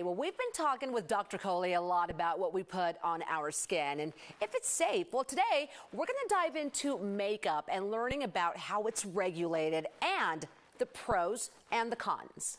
Well, we've been talking with Dr. Kohli a lot about what we put on our skin and if it's safe. Well, today we're going to dive into makeup and learning about how it's regulated and the pros and the cons.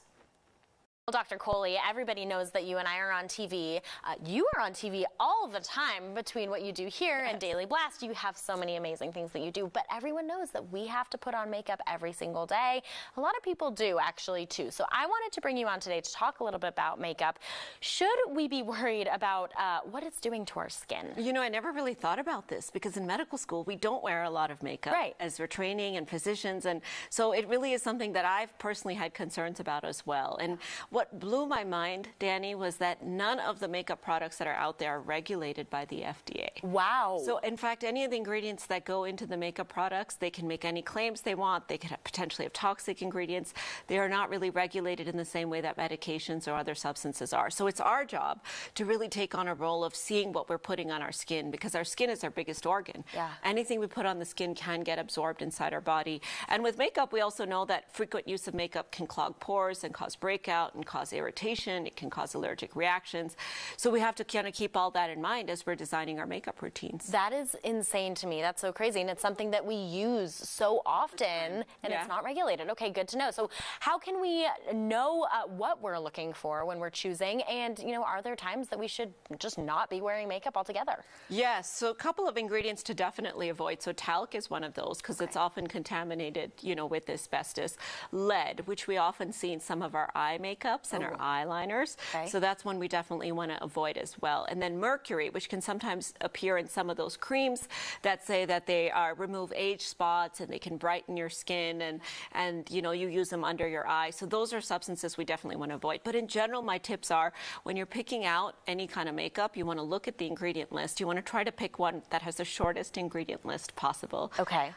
Well, Dr. Kohli, everybody knows that you and I are on TV. You are on TV all the time between what you do here and Daily Blast. You have so many amazing things that you do, but everyone knows that we have to put on makeup every single day. A lot of people do actually too. So I wanted to bring you on today to talk a little bit about makeup. Should we be worried about what it's doing to our skin? You know, I never really thought about this because in medical school, we don't wear a lot of makeup as we're training and physicians. And so it really is something that I've personally had concerns about as well. And what blew my mind, Danny, was that none of the makeup products that are out there are regulated by the FDA. Wow. So, in fact, any of the ingredients that go into the makeup products, they can make any claims they want. They could potentially have toxic ingredients. They are not really regulated in the same way that medications or other substances are. So it's our job to really take on a role of seeing what we're putting on our skin, because our skin is our biggest organ. Yeah. Anything we put on the skin can get absorbed inside our body. And with makeup, we also know that frequent use of makeup can clog pores and cause breakout and cause irritation. It can cause allergic reactions. So we have to kind of keep all that in mind as we're designing our makeup routines. That is insane to me. That's so crazy. And it's something that we use so often and it's not regulated. Okay, good to know. So how can we know what we're looking for when we're choosing? And, you know, are there times that we should just not be wearing makeup altogether? Yes. So a couple of ingredients to definitely avoid. So talc is one of those because it's often contaminated, you know, with asbestos. Lead, which we often see in some of our eye makeups and our eyeliners. So that's one we definitely want to avoid as well. And then mercury, which can sometimes appear in some of those creams that say that they remove age spots and they can brighten your skin, and you know, you use them under your eye. So those are substances we definitely want to avoid. But in general, my tips are when you're picking out any kind of makeup, you want to look at the ingredient list. You want to try to pick one that has the shortest ingredient list possible. Okay.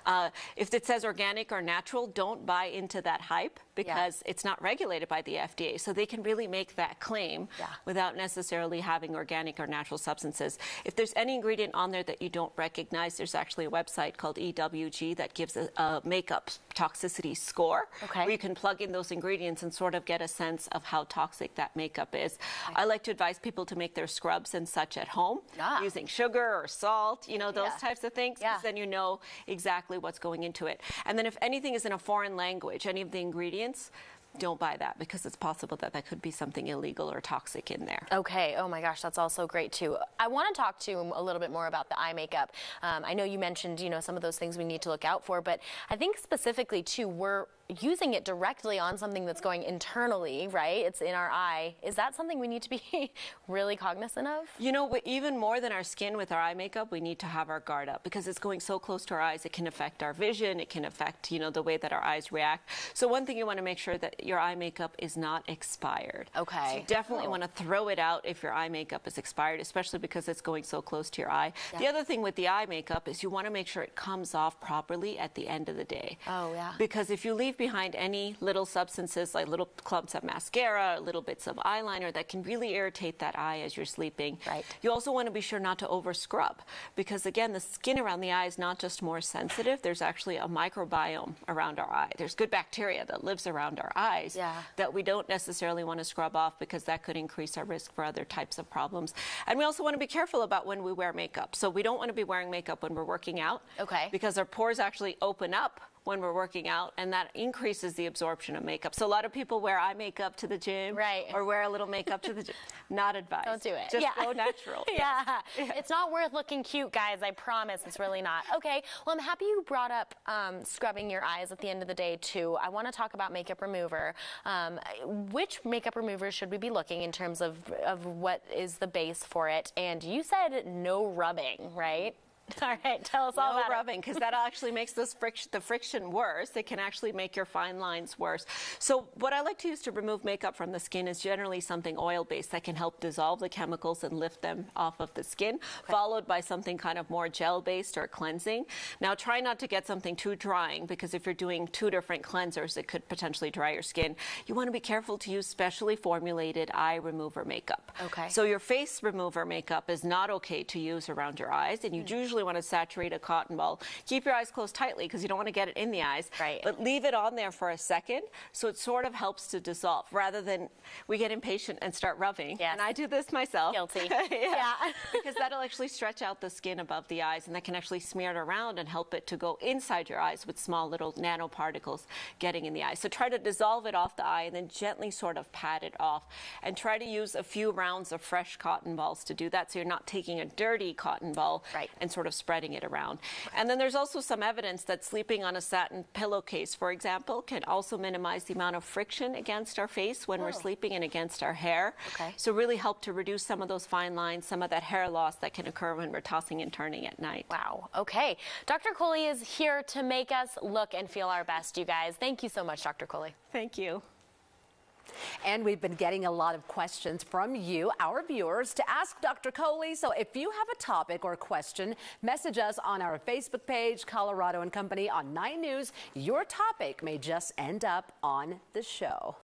If it says organic or natural, don't buy into that hype because it's not regulated by the FDA. So they can really make that claim without necessarily having organic or natural substances. If there's any ingredient on there that you don't recognize, there's actually a website called EWG that gives a makeup toxicity score where you can plug in those ingredients and sort of get a sense of how toxic that makeup is. I like to advise people to make their scrubs and such at home using sugar or salt, you know, those types of things, because then you know exactly what's going into it. And then if anything is in a foreign language, any of the ingredients, don't buy that because it's possible that that could be something illegal or toxic in there. Okay. Oh my gosh, that's also great too. I want to talk to a little bit more about the eye makeup. I know you mentioned, you know, some of those things we need to look out for, but I think specifically too, we're using it directly on something that's going internally, right? It's in our eye. Is that something we need to be really cognizant of? You know, even more than our skin with our eye makeup, we need to have our guard up because it's going so close to our eyes. It can affect our vision. It can affect, you know, the way that our eyes react. So one thing you want to make sure that your eye makeup is not expired. Okay. So you definitely want to throw it out if your eye makeup is expired, especially because it's going so close to your eye. The other thing with the eye makeup is you want to make sure it comes off properly at the end of the day. Oh, yeah. Because if you leave behind any little substances like little clumps of mascara, little bits of eyeliner that can really irritate that eye as you're sleeping. Right. You also want to be sure not to over scrub because again, the skin around the eye is not just more sensitive, there's actually a microbiome around our eye. There's good bacteria that lives around our eyes that we don't necessarily want to scrub off because that could increase our risk for other types of problems. And we also want to be careful about when we wear makeup. So we don't want to be wearing makeup when we're working out because our pores actually open up when we're working out, and that increases the absorption of makeup. So a lot of people wear eye makeup to the gym or wear a little makeup to the gym. Not advised. Don't do it. Just go natural. It's not worth looking cute, guys. I promise. It's really not. Okay. Well, I'm happy you brought up scrubbing your eyes at the end of the day, too. I want to talk about makeup remover. Which makeup remover should we be looking in terms of what is the base for it? And you said no rubbing, right? All right, tell us all about it. No rubbing, because that actually makes the friction worse. It can actually make your fine lines worse. So what I like to use to remove makeup from the skin is generally something oil-based that can help dissolve the chemicals and lift them off of the skin, followed by something kind of more gel-based or cleansing. Now, try not to get something too drying, because if you're doing two different cleansers, it could potentially dry your skin. You want to be careful to use specially formulated eye remover makeup. Okay. So your face remover makeup is not okay to use around your eyes, and you usually usually want to saturate a cotton ball. Keep your eyes closed tightly because you don't want to get it in the eyes. Right. But leave it on there for a second so it sort of helps to dissolve rather than we get impatient and start rubbing. Yes. And I do this myself. Guilty. Yeah. Because that'll actually stretch out the skin above the eyes, and that can actually smear it around and help it to go inside your eyes with small little nanoparticles getting in the eye. So try to dissolve it off the eye and then gently sort of pat it off. And try to use a few rounds of fresh cotton balls to do that, so you're not taking a dirty cotton ball and sort of spreading it around. And then there's also some evidence that sleeping on a satin pillowcase, for example, can also minimize the amount of friction against our face when we're sleeping and against our hair. So really help to reduce some of those fine lines, some of that hair loss that can occur when we're tossing and turning at night. Wow. Okay. Dr. Kohli is here to make us look and feel our best, you guys. Thank you so much, Dr. Kohli. Thank you. And we've been getting a lot of questions from you, our viewers, to ask Dr. Kohli. So if you have a topic or question, message us on our Facebook page, Colorado and Company on 9 News. Your topic may just end up on the show.